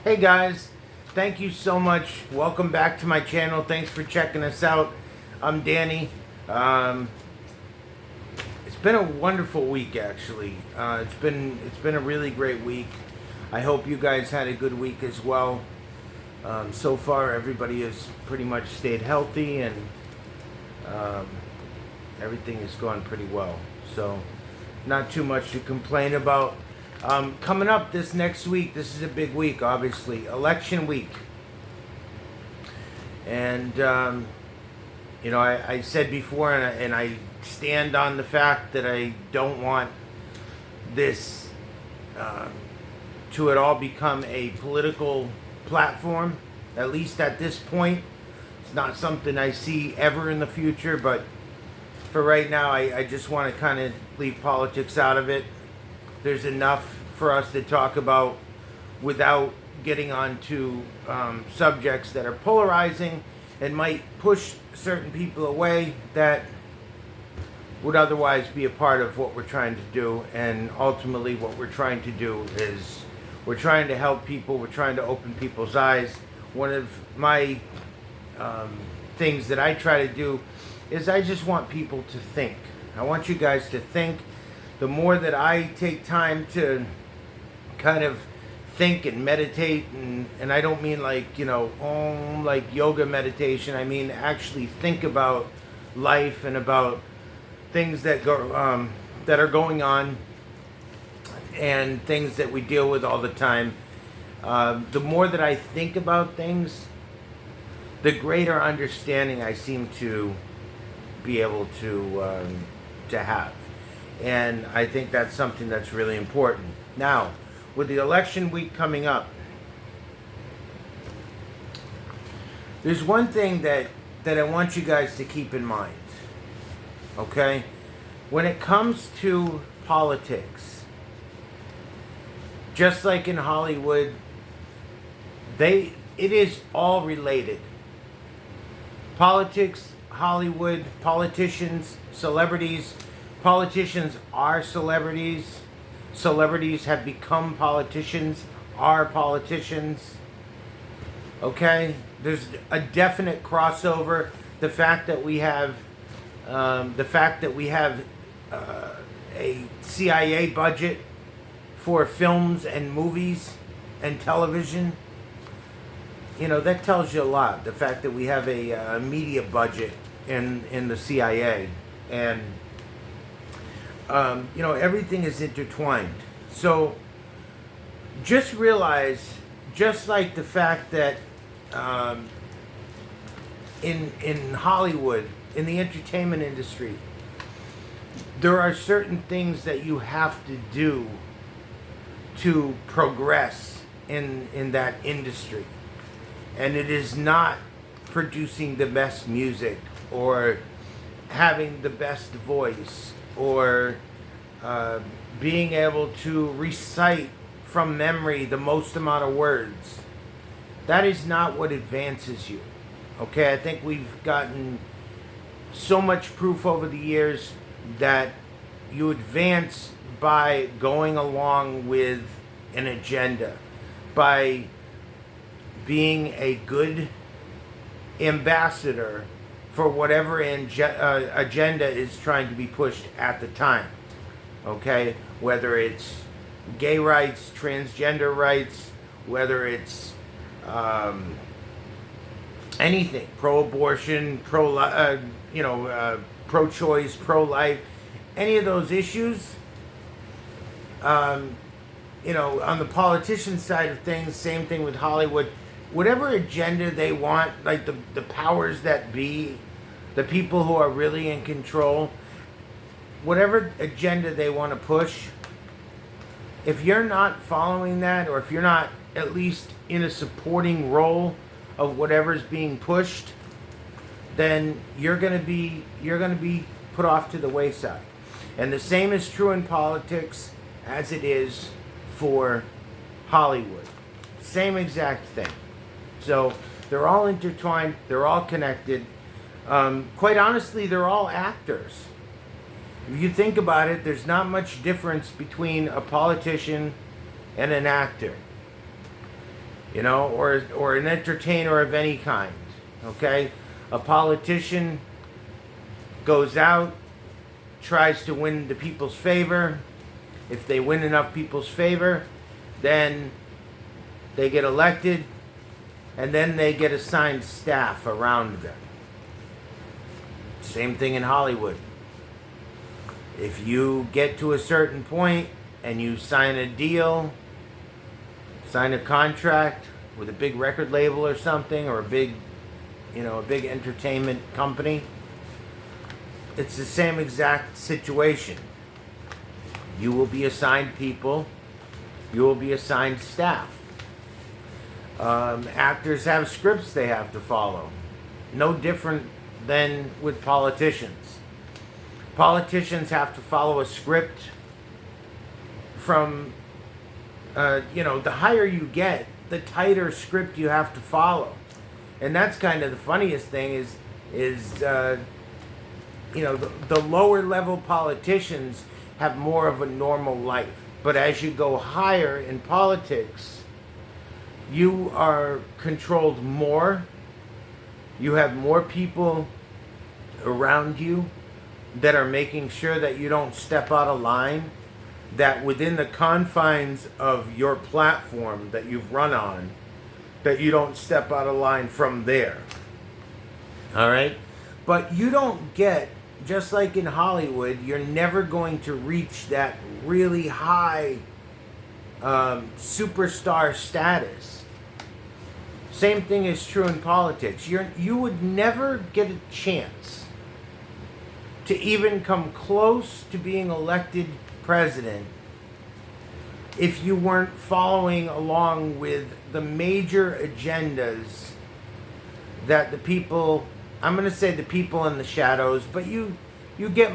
Hey guys, thank you so much. Welcome back to my channel. Thanks for checking us out. I'm Danny. It's been a wonderful week, actually. It's been a really great week. I hope you guys had a good week as well. So far, everybody has pretty much stayed healthy, and everything is going pretty well. So, not too much to complain about. Coming up this next week, this is a big week, obviously. Election week. And, I said before, and I stand on the fact that I don't want this to at all become a political platform, at least at this point. It's not something I see ever in the future, but for right now, I just want to kind of leave politics out of it. There's enough for us to talk about without getting onto subjects that are polarizing and might push certain people away that would otherwise be a part of what we're trying to do. And ultimately what we're trying to do is we're trying to help people. We're trying to open people's eyes. One of my things that I try to do is I just want people to think. I want you guys to think. The more that I take time to kind of think and meditate, and I don't mean like, like yoga meditation. I mean actually think about life and about things that go that are going on and things that we deal with all the time. The more that I think about things, the greater understanding I seem to be able to have. And I think that's something that's really important. Now, with the election week coming up, there's one thing that I want you guys to keep in mind. Okay? When it comes to politics, just like in Hollywood, it is all related. Politics, Hollywood, politicians, celebrities. Politicians are celebrities. Celebrities have become politicians, are politicians. Okay? There's a definite crossover. The fact that we have a CIA budget for films and movies and television, that tells you a lot. The fact that we have a media budget in the CIA, and everything is intertwined. So just realize, just like the fact that in Hollywood, in the entertainment industry, there are certain things that you have to do to progress in that industry. And it is not producing the best music or having the best voice or being able to recite from memory the most amount of words. That is not what advances you. Okay, I think we've gotten so much proof over the years that you advance by going along with an agenda, by being a good ambassador for whatever agenda is trying to be pushed at the time. Okay? Whether it's gay rights, transgender rights, whether it's anything, pro-abortion, pro-choice, pro-life, any of those issues. On the politician side of things, same thing with Hollywood. Whatever agenda they want, like the powers that be, the people who are really in control, whatever agenda they want to push, if you're not following that, or if you're not at least in a supporting role of whatever's being pushed, then you're going to be put off to the wayside. And the same is true in politics as it is for Hollywood. Same exact thing. So they're all intertwined. They're all connected. Quite honestly, they're all actors. If you think about it, there's not much difference between a politician and an actor. or an entertainer of any kind. Okay, a politician goes out, tries to win the people's favor. If they win enough people's favor, then they get elected, and then they get assigned staff around them. Same thing in Hollywood. If you get to a certain point and you sign a deal, sign a contract with a big record label or something, or a big entertainment company, it's the same exact situation. You will be assigned people. You will be assigned staff. Actors have scripts they have to follow. No different than with politicians. Politicians have to follow a script from, the higher you get, the tighter script you have to follow. And that's kind of the funniest thing is the lower level politicians have more of a normal life. But as you go higher in politics, you are controlled more. You have more people around you that are making sure that you don't step out of line, that within the confines of your platform that you've run on, that you don't step out of line from there. All right? But you don't get, just like in Hollywood, you're never going to reach that really high superstar status. Same thing is true in politics. You would never get a chance to even come close to being elected president if you weren't following along with the major agendas that the people, I'm going to say the people in the shadows, but you get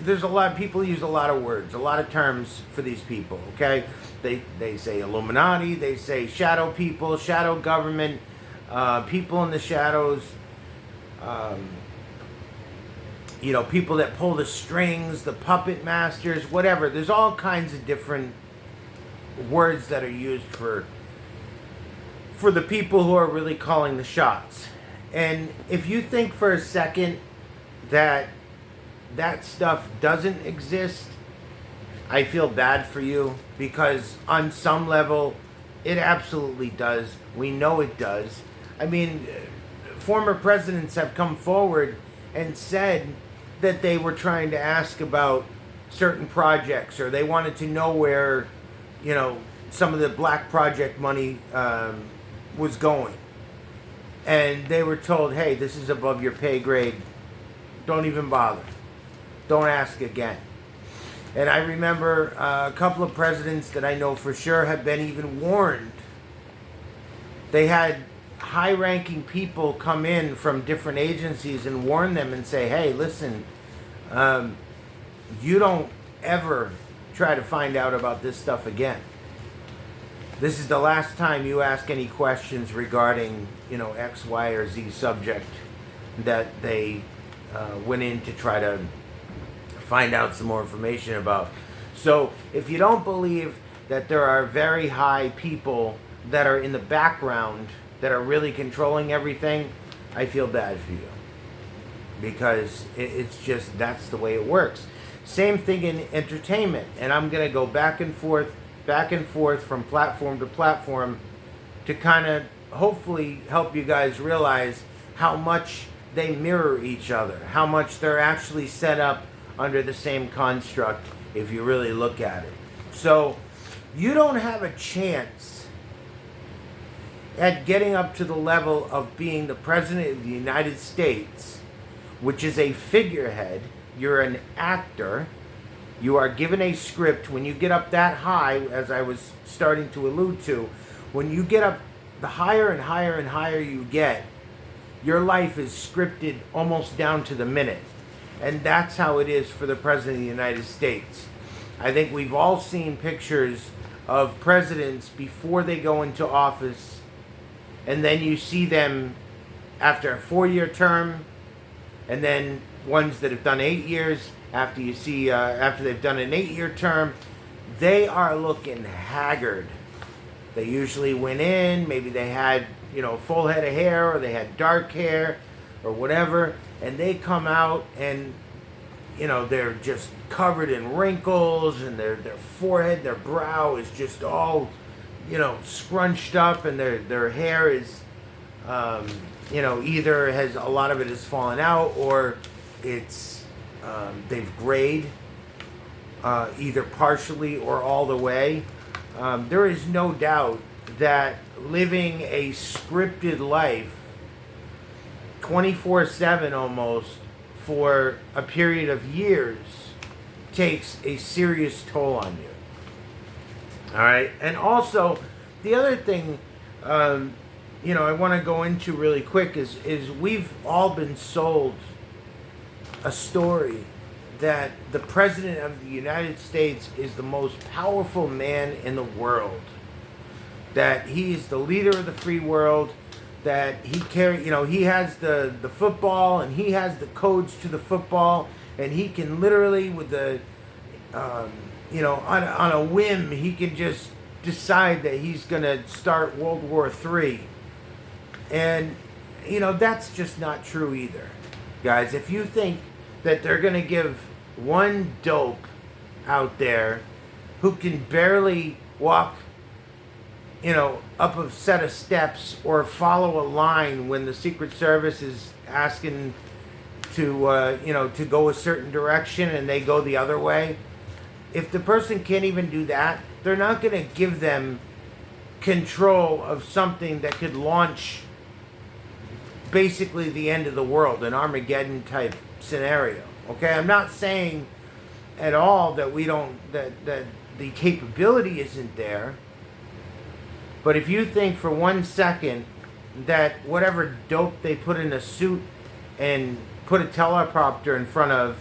there's a lot of people use a lot of words, a lot of terms for these people, okay? They say Illuminati, they say shadow people, shadow government, people in the shadows, people that pull the strings, the puppet masters, whatever. There's all kinds of different words that are used for the people who are really calling the shots. And if you think for a second that stuff doesn't exist, I feel bad for you, because on some level it absolutely does. We know it does. I mean, former presidents have come forward and said that they were trying to ask about certain projects, or they wanted to know where, some of the black project money was going. And they were told, hey, this is above your pay grade. Don't even bother. Don't ask again. And I remember a couple of presidents that I know for sure have been even warned. They had high-ranking people come in from different agencies and warn them and say, hey, listen, you don't ever try to find out about this stuff again. This is the last time you ask any questions regarding, X, Y, or Z subject that they went in to try to find out some more information about. So if you don't believe that there are very high people that are in the background that are really controlling everything, I feel bad for you. Because it's just, that's the way it works. Same thing in entertainment. And I'm going to go back and forth from platform to platform to kind of hopefully help you guys realize how much they mirror each other, how much they're actually set up under the same construct if you really look at it. So you don't have a chance at getting up to the level of being the President of the United States, which is a figurehead. You're an actor. You are given a script. When you get up that high, as I was starting to allude to, when you get up, the higher and higher and higher you get, your life is scripted almost down to the minute. And that's how it is for the President of the United States. I think we've all seen pictures of presidents before they go into office, and then you see them after a 4-year term, and then ones that have done 8 years, after they've done an 8-year term, they are looking haggard. They usually went in, maybe they had, full head of hair, or they had dark hair, or whatever, and they come out and, they're just covered in wrinkles, and their forehead, their brow is just all, scrunched up, and their hair is, either has, a lot of it has fallen out, or it's, they've grayed, either partially or all the way. There is no doubt that living a scripted life 24/7 almost for a period of years takes a serious toll on you. All right. And also, the other thing, I want to go into really quick is we've all been sold a story that the President of the United States is the most powerful man in the world. That he is the leader of the free world. That he he has the football, and he has the codes to the football, and he can literally, with the, on a whim, he can just decide that he's going to start World War III. And, that's just not true either. Guys, if you think that they're going to give one dope out there who can barely walk, up a set of steps or follow a line when the Secret Service is asking to, to go a certain direction and they go the other way. If the person can't even do that, they're not going to give them control of something that could launch basically the end of the world, an Armageddon type scenario. Okay, I'm not saying at all that that the capability isn't there. But if you think for 1 second that whatever dope they put in a suit and put a teleprompter in front of,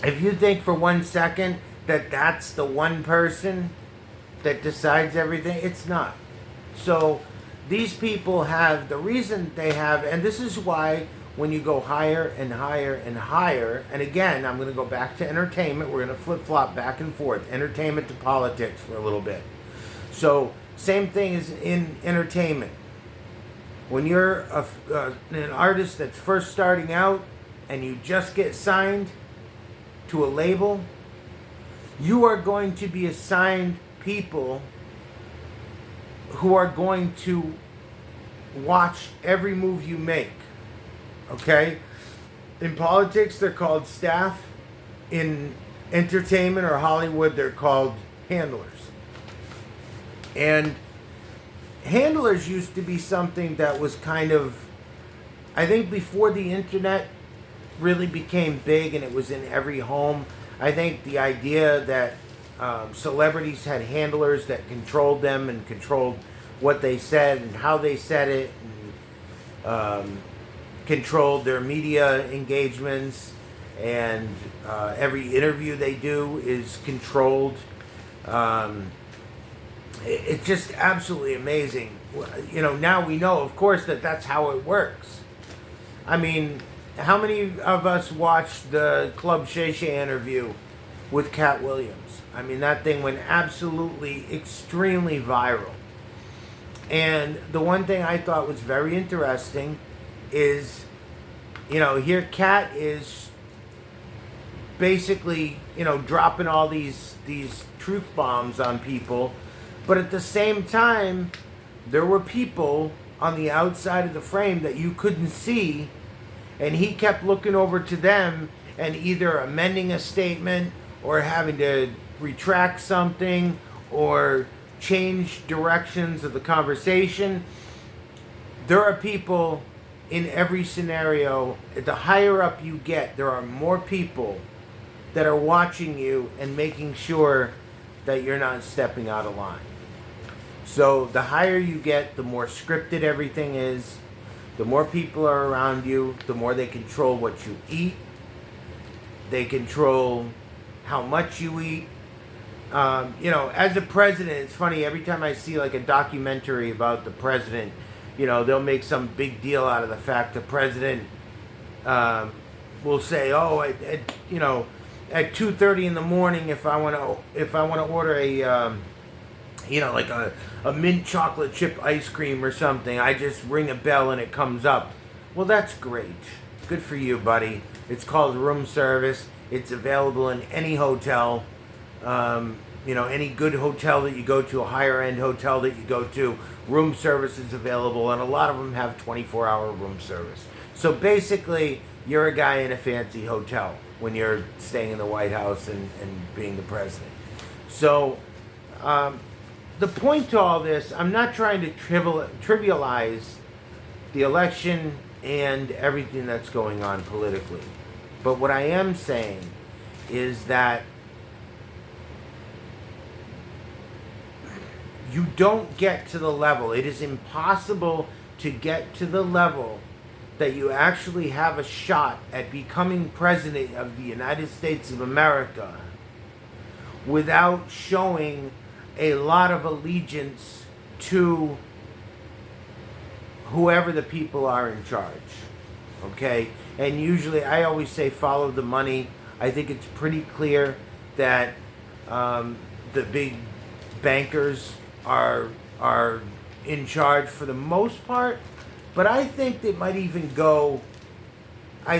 if you think for 1 second that that's the one person that decides everything, it's not. So these people have, the reason they have, and this is why when you go higher and higher and higher, and again, I'm going to go back to entertainment, we're going to flip-flop back and forth, entertainment to politics for a little bit. So, same thing as in entertainment. When you're an artist that's first starting out and you just get signed to a label, you are going to be assigned people who are going to watch every move you make. Okay? In politics, they're called staff. In entertainment or Hollywood, they're called handlers. And handlers used to be something that was kind of, I think before the internet really became big and it was in every home, I think the idea that celebrities had handlers that controlled them and controlled what they said and how they said it, and controlled their media engagements, and every interview they do is controlled. It's just absolutely amazing. Now we know, of course, that that's how it works. I mean, how many of us watched the Club Shay Shay interview with Cat Williams? I mean, that thing went absolutely extremely viral. And the one thing I thought was very interesting is, here Cat is basically, dropping all these truth bombs on people. But at the same time, there were people on the outside of the frame that you couldn't see, and he kept looking over to them and either amending a statement or having to retract something or change directions of the conversation. There are people in every scenario. The higher up you get, there are more people that are watching you and making sure that you're not stepping out of line. So the higher you get, the more scripted everything is. The more people are around you, the more they control what you eat. They control how much you eat. As a president, it's funny, every time I see like a documentary about the president, they'll make some big deal out of the fact the president will say, oh, at 2:30 in the morning, if I want to order like a mint chocolate chip ice cream or something. I just ring a bell and it comes up. Well, that's great. Good for you, buddy. It's called room service. It's available in any hotel. Any good hotel that you go to, a higher end hotel that you go to, room service is available, and a lot of them have 24-hour room service. So basically, you're a guy in a fancy hotel when you're staying in the White House and being the president. So the point to all this, I'm not trying to trivialize the election and everything that's going on politically. But what I am saying is that you don't get to the level. It is impossible to get to the level that you actually have a shot at becoming president of the United States of America without showing a lot of allegiance to whoever the people are in charge. Okay? And usually, I always say follow the money. I think it's pretty clear that the big bankers are in charge for the most part, but I think it might even go a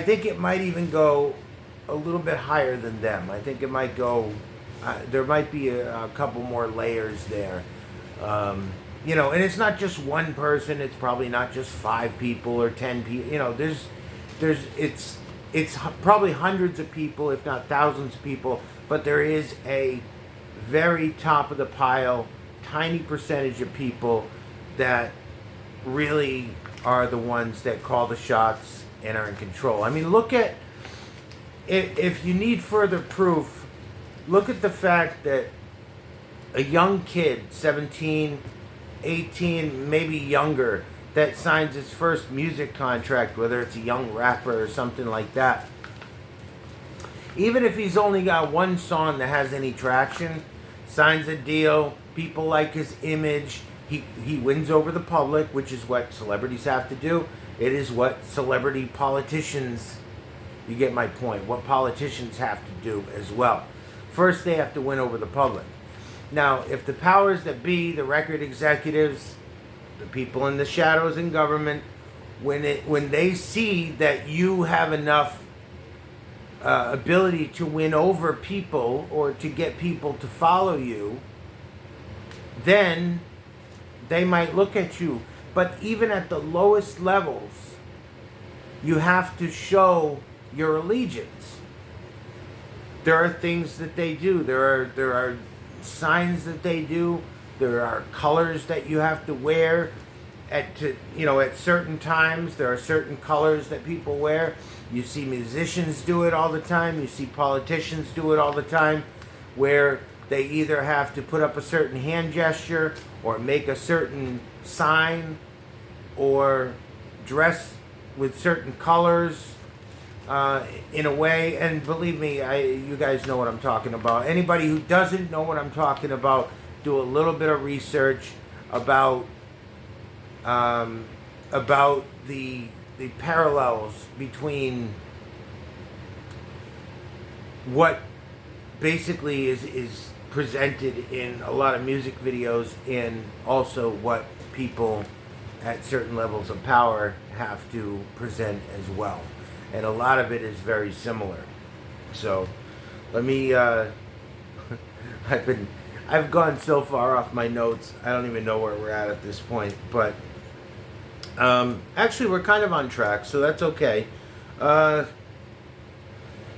little bit higher than them. I think it might go there might be a couple more layers there. And it's not just one person, it's probably not just 5 people or 10 people. It's probably hundreds of people, if not thousands of people, but there is a very top of the pile, tiny percentage of people that really are the ones that call the shots and are in control. I mean, look at, if you need further proof, look at the fact that a young kid, 17, 18, maybe younger, that signs his first music contract, whether it's a young rapper or something like that, even if he's only got one song that has any traction, signs a deal, people like his image, he wins over the public, which is what celebrities have to do. It is what celebrity politicians, you get my point, what politicians have to do as well. First, they have to win over the public. Now, if the powers that be, the record executives, the people in the shadows in government, when they see that you have enough ability to win over people or to get people to follow you, then they might look at you. But even at the lowest levels, you have to show your allegiance. There are things that they do. There are signs that they do. There are colors that you have to wear at certain times. There are certain colors that people wear. You see musicians do it all the time. You see politicians do it all the time, where they either have to put up a certain hand gesture or make a certain sign or dress with certain colors in a way. And believe me, you guys know what I'm talking about. Anybody who doesn't know what I'm talking about, do a little bit of research about the parallels between what basically is presented in a lot of music videos and also what people at certain levels of power have to present as well. And a lot of it is very similar. So let me I've gone so far off my notes, I don't even know where we're at this point. But actually, we're kind of on track, so that's okay.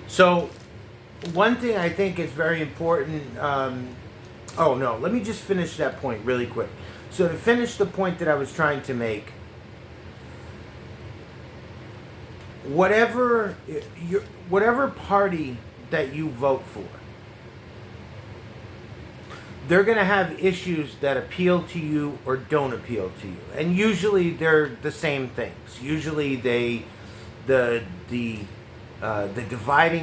So one thing I think is very important. Let me just finish that point really quick. So to finish the point that I was trying to make, whatever party that you vote for, they're going to have issues that appeal to you or don't appeal to you. And usually they're the same things. Usually the dividing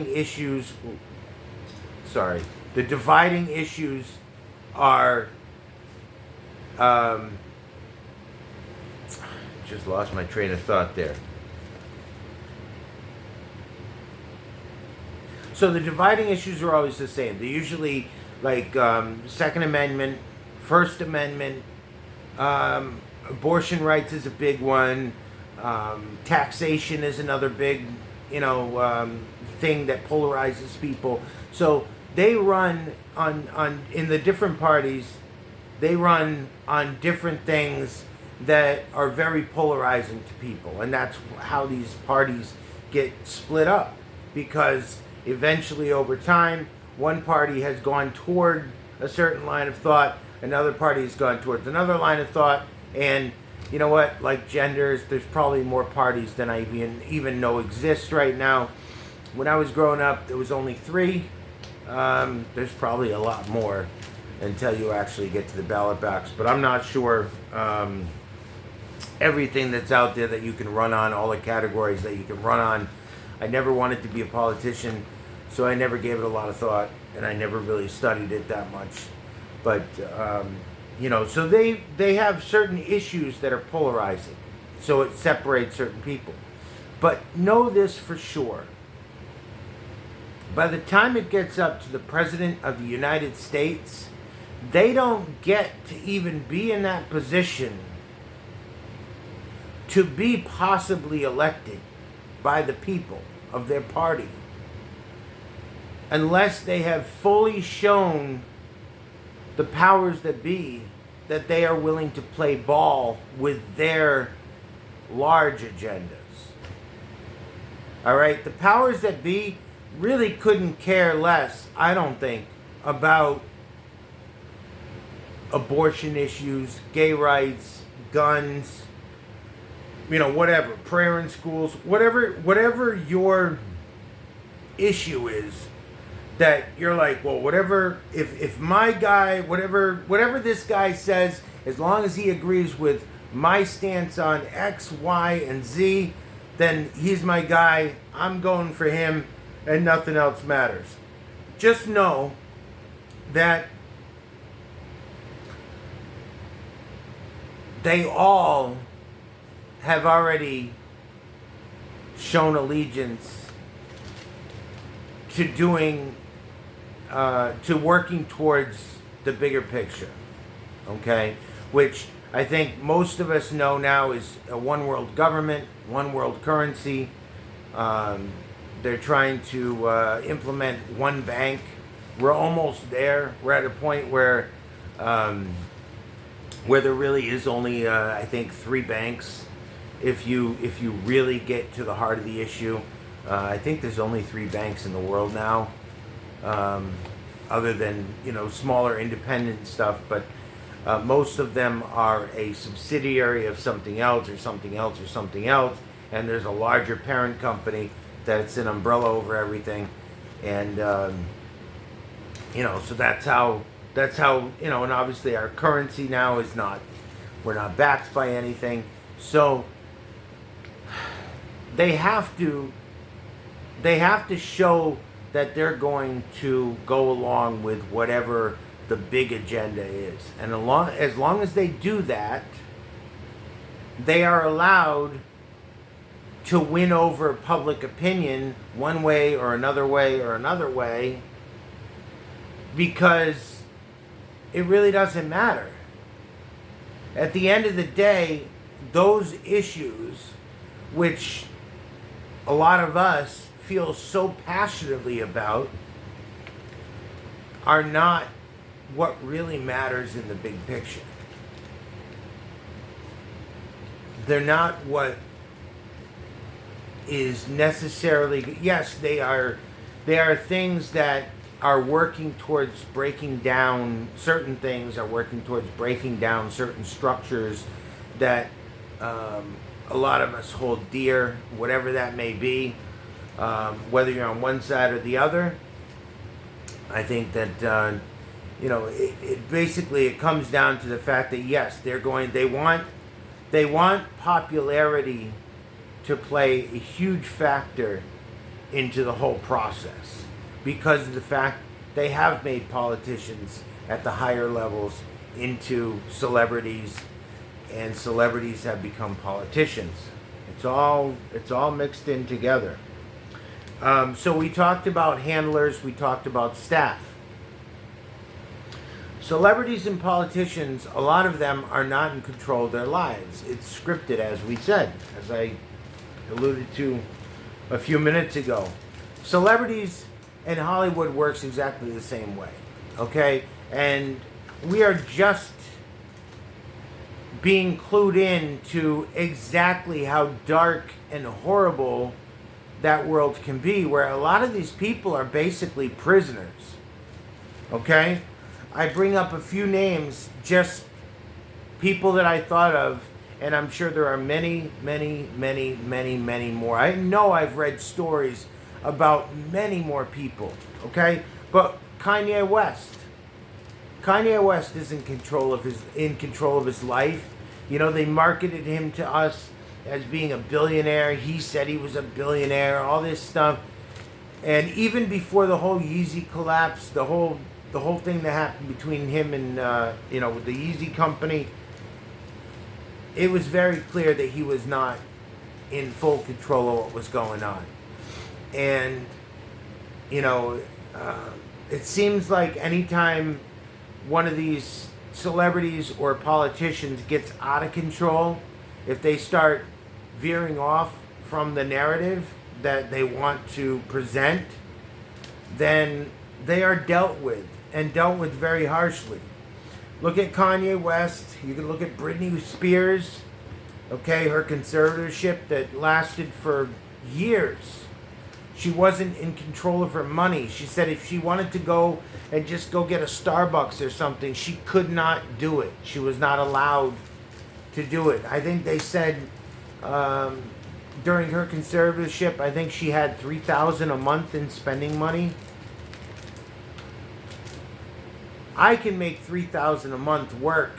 issues are just lost my train of thought there. So the dividing issues are always the same. They're usually like Second Amendment, First Amendment, abortion rights is a big one. Taxation is another big, thing that polarizes people. So they run on in the different parties. They run on different things that are very polarizing to people, and that's how these parties get split up, because eventually over time one party has gone toward a certain line of thought, another party has gone towards another line of thought, and you know what, like genders, there's probably more parties than I even know exist right now. When I was growing up, there was only 3. There's probably a lot more until you actually get to the ballot box, but I'm not sure everything that's out there that you can run on, all the categories that you can run on. I never wanted to be a politician, so I never gave it a lot of thought, and I never really studied it that much. But so they have certain issues that are polarizing, so it separates certain people. But know this for sure: by the time it gets up to the President of the United States, they don't get to even be in that position to be possibly elected by the people of their party unless they have fully shown the powers that be that they are willing to play ball with their large agendas. All right? The powers that be really couldn't care less, I don't think, about abortion issues, gay rights, guns, whatever, prayer in schools, whatever your issue is, that you're like, well, whatever, if my guy, whatever this guy says, as long as he agrees with my stance on X, Y, and Z, then he's my guy, I'm going for him, and nothing else matters. Just know that they all have already shown allegiance to working towards the bigger picture, okay? Which I think most of us know now is a one world government, one world currency. They're trying to implement one bank. We're almost there. We're at a point where there really is only, I think, 3 banks. If you really get to the heart of the issue, I think there's only 3 banks in the world now, other than smaller independent stuff. But most of them are a subsidiary of something else, or something else, or something else, and there's a larger parent company that's an umbrella over everything, and so that's how and obviously our currency now is not, we're not backed by anything, so they have to show that they're going to go along with whatever the big agenda is, and as long as they do that, they are allowed to win over public opinion one way or another way or another way, because it really doesn't matter. At the end of the day, those issues, which a lot of us feel so passionately about, are not what really matters in the big picture. They're not what is necessarily, yes, they are things that are working towards breaking down certain things, are working towards breaking down certain structures that a lot of us hold dear, whatever that may be, whether you're on one side or the other. I think that it basically comes down to the fact that yes, they want popularity to play a huge factor into the whole process, because of the fact they have made politicians at the higher levels into celebrities, and celebrities have become politicians. It's all mixed in together. So we talked about handlers, we talked about staff. Celebrities and politicians, a lot of them are not in control of their lives. It's scripted, as we said, as I alluded to a few minutes ago. Celebrities and Hollywood works exactly the same way, okay? And we are just being clued in to exactly how dark and horrible that world can be, where a lot of these people are basically prisoners, okay? I bring up a few names, just people that I thought of, and I'm sure there are many, many, many, many, many more. I know I've read stories about many more people, okay? But Kanye West. Kanye West is in control of his life. You know, they marketed him to us as being a billionaire. He said he was a billionaire, all this stuff. And even before the whole Yeezy collapse, the whole thing that happened between him and with the Yeezy company, it was very clear that he was not in full control of what was going on. And it seems like anytime one of these celebrities or politicians gets out of control, if they start veering off from the narrative that they want to present, then they are dealt with, and dealt with very harshly. Look at Kanye West. You can look at Britney Spears, okay, her conservatorship that lasted for years. She wasn't in control of her money. She said if she wanted to go and just go get a Starbucks or something, she could not do it. She was not allowed to do it. I think they said during her conservatorship, I think she had $3,000 a month in spending money. I can make $3,000 a month work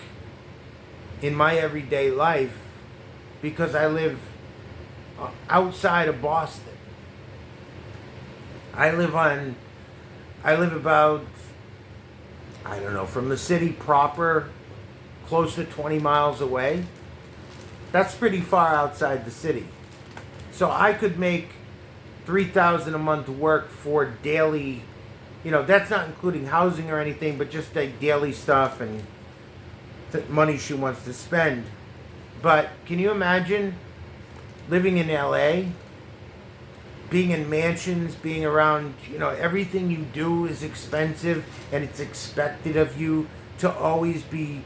in my everyday life because I live outside of Boston. I live about, I don't know, from the city proper, close to 20 miles away. That's pretty far outside the city. So I could make $3,000 a month work for daily, that's not including housing or anything, but just like daily stuff and money she wants to spend. But can you imagine living in LA? Being in mansions, being around, everything you do is expensive, and it's expected of you to always be,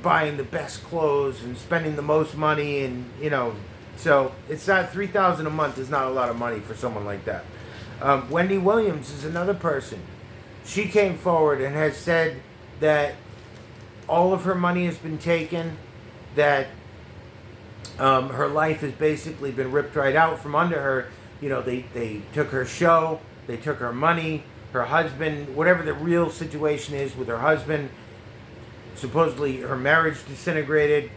buying the best clothes and spending the most money, and, so it's not, $3,000 a month is not a lot of money for someone like that. Wendy Williams is another person. She came forward and has said that all of her money has been taken, that her life has basically been ripped right out from under her. They took her show, they took her money, her husband, whatever the real situation is with her husband. Supposedly her marriage disintegrated,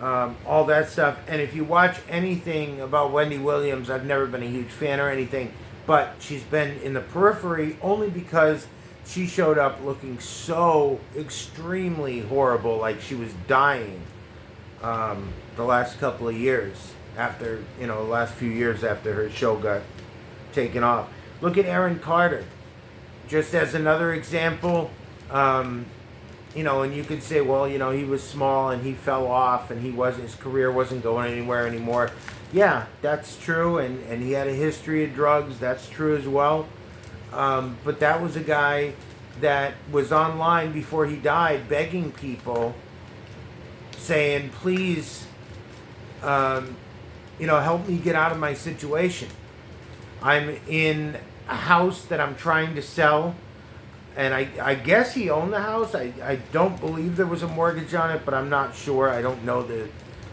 all that stuff. And if you watch anything about Wendy Williams, I've never been a huge fan or anything, but she's been in the periphery only because she showed up looking so extremely horrible, like she was dying. The last couple of years after, the last few years after her show got taken off. Look at Aaron Carter, just as another example. And you could say, well, he was small and he fell off and his career wasn't going anywhere anymore. Yeah, that's true. And he had a history of drugs. That's true as well. But that was a guy that was online before he died begging people, saying, please, help me get out of my situation. I'm in a house that I'm trying to sell, and I guess he owned the house. I don't believe there was a mortgage on it, but I'm not sure. I don't know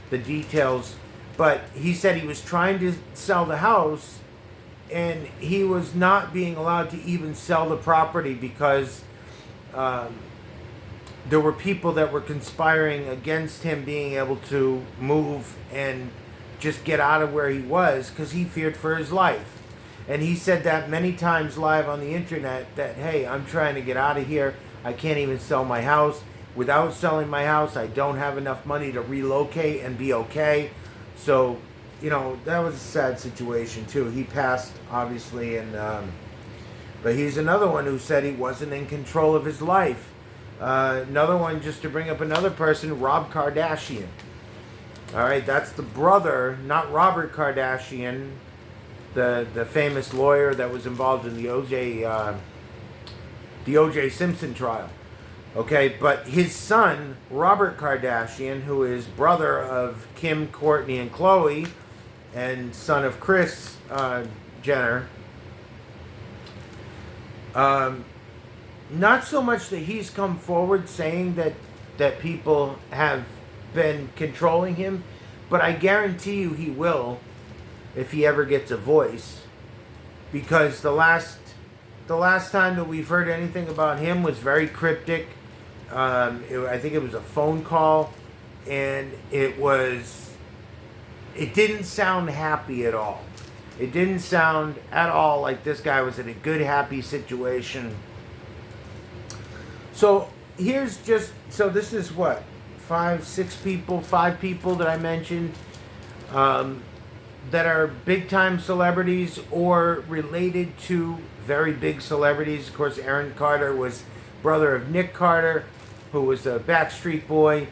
the details. But he said he was trying to sell the house, and he was not being allowed to even sell the property because there were people that were conspiring against him being able to move and just get out of where he was because he feared for his life. And he said that many times live on the internet that, hey, I'm trying to get out of here. I can't even sell my house. Without selling my house, I don't have enough money to relocate and be okay. So, that was a sad situation too. He passed, obviously, and but he's another one who said he wasn't in control of his life. Another one, just to bring up another person, Rob Kardashian. All right, that's the brother, not Robert Kardashian, the famous lawyer that was involved in the O.J. Simpson trial. Okay, but his son, Robert Kardashian, who is brother of Kim, Courtney, and Khloe, and son of Kris Jenner, not so much that he's come forward saying that people have been controlling him, but I guarantee you he will if he ever gets a voice, because the last time that we've heard anything about him was very cryptic. I think it was a phone call, and it didn't sound happy at all. It didn't sound at all like this guy was in a good, happy situation. So this is what, 5 people that I mentioned that are big time celebrities or related to very big celebrities. Of course, Aaron Carter was brother of Nick Carter, who was a Backstreet Boy,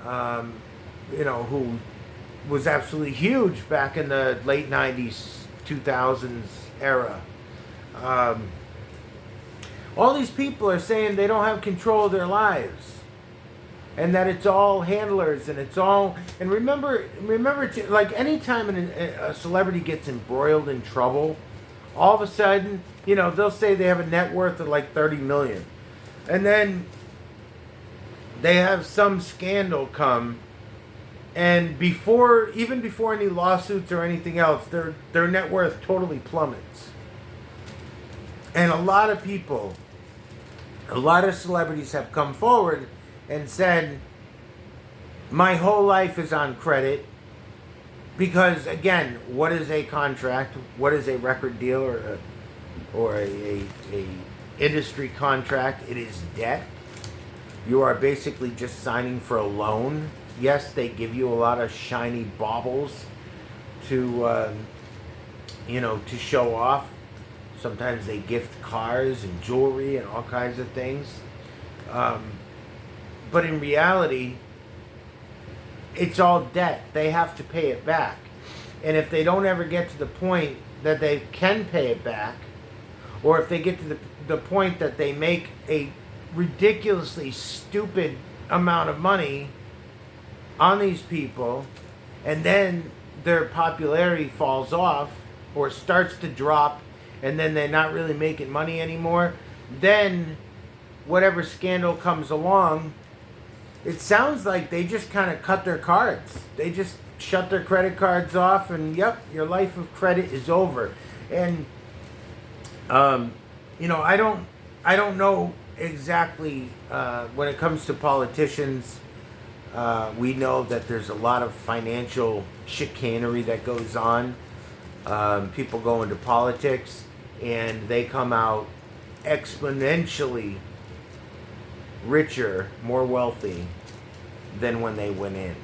who was absolutely huge back in the late 90s, 2000s era. All these people are saying they don't have control of their lives, and that it's all handlers, and it's all. And remember, like anytime a celebrity gets embroiled in trouble, all of a sudden, they'll say they have a net worth of like 30 million, and then they have some scandal come, and even before any lawsuits or anything else, their net worth totally plummets. And a lot of celebrities have come forward and said, my whole life is on credit, because again, what is a contract? What is a record deal or a industry contract? It is debt. You are basically just signing for a loan. Yes, they give you a lot of shiny baubles to show off. Sometimes they gift cars and jewelry and all kinds of things. But in reality, it's all debt. They have to pay it back. And if they don't ever get to the point that they can pay it back, or if they get to the point that they make a ridiculously stupid amount of money on these people, and then their popularity falls off or starts to drop, and then they're not really making money anymore, then whatever scandal comes along, it sounds like they just kind of cut their cards. They just shut their credit cards off, and yep, your life of credit is over. And I don't know exactly when it comes to politicians. We know that there's a lot of financial chicanery that goes on. People go into politics and they come out exponentially richer, more wealthy than when they went in.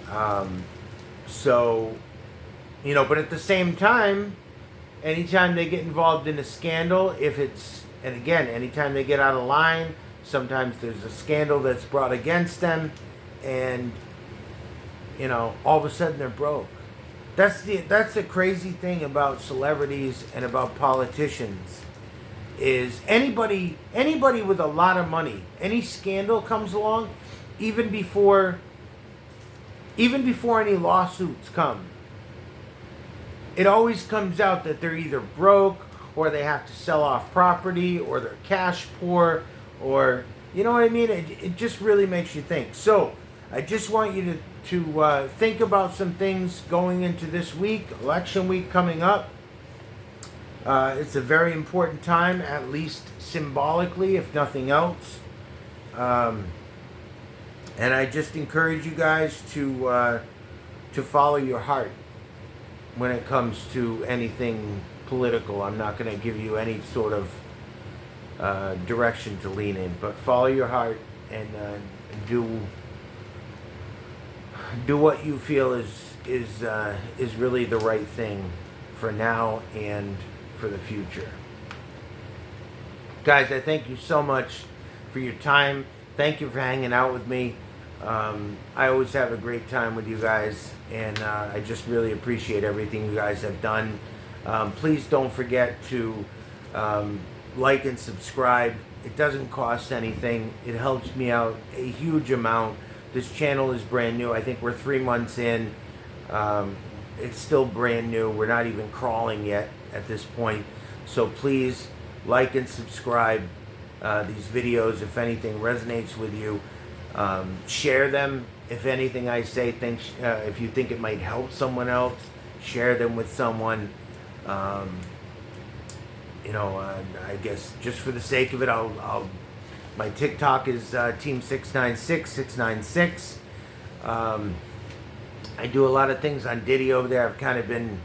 But at the same time, anytime they get involved in a scandal, anytime they get out of line, sometimes there's a scandal that's brought against them, and all of a sudden they're broke. That's the crazy thing about celebrities and about politicians, is anybody with a lot of money, any scandal comes along, even before any lawsuits come, it always comes out that they're either broke, or they have to sell off property, or they're cash poor, or you know what I mean? It just really makes you think. So I just want you to think about some things going into this week, election week coming up. It's a very important time, at least symbolically, if nothing else. And I just encourage you guys to follow your heart when it comes to anything political. I'm not going to give you any sort of direction to lean in, but follow your heart and do what you feel is really the right thing for now and for the future. Guys, I thank you so much for your time. Thank you for hanging out with me. I always have a great time with you guys, and I just really appreciate everything you guys have done. Please don't forget to like and subscribe. It doesn't cost anything. It helps me out a huge amount. This channel is brand new. I think we're 3 months in. It's still brand new. We're not even crawling yet at this point. So please like and subscribe these videos if anything resonates with you. Share them if anything I say if you think it might help someone else. Share them with someone. I guess just for the sake of it, my TikTok is Team 696. I do a lot of things on Diddy over there. I've kind of been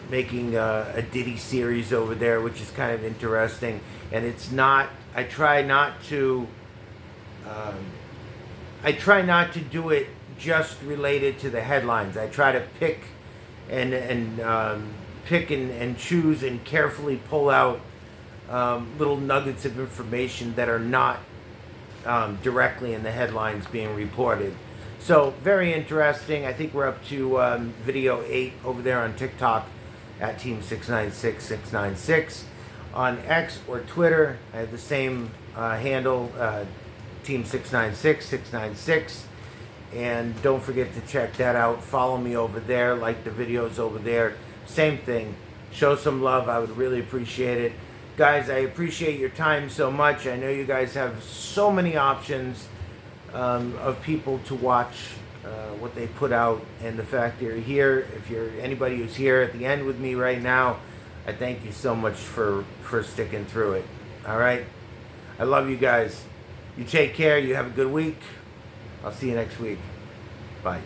making a Diddy series over there, which is kind of interesting. And it's not. I try not to do it just related to the headlines. I try to pick and choose and carefully pull out little nuggets of information that are not directly in the headlines being reported. So very interesting. I think we're up to video 8 over there on TikTok at Team 696. On X or Twitter, I have the same handle, Team 696. And don't forget to check that out. Follow me over there, like the videos over there. Same thing. Show some love. I would really appreciate it. Guys, I appreciate your time so much. I know you guys have so many options of people to watch what they put out, and the fact you're here, if you're anybody who's here at the end with me right now, I thank you so much for sticking through it. All right? I love you guys. You take care. You have a good week. I'll see you next week. Bye.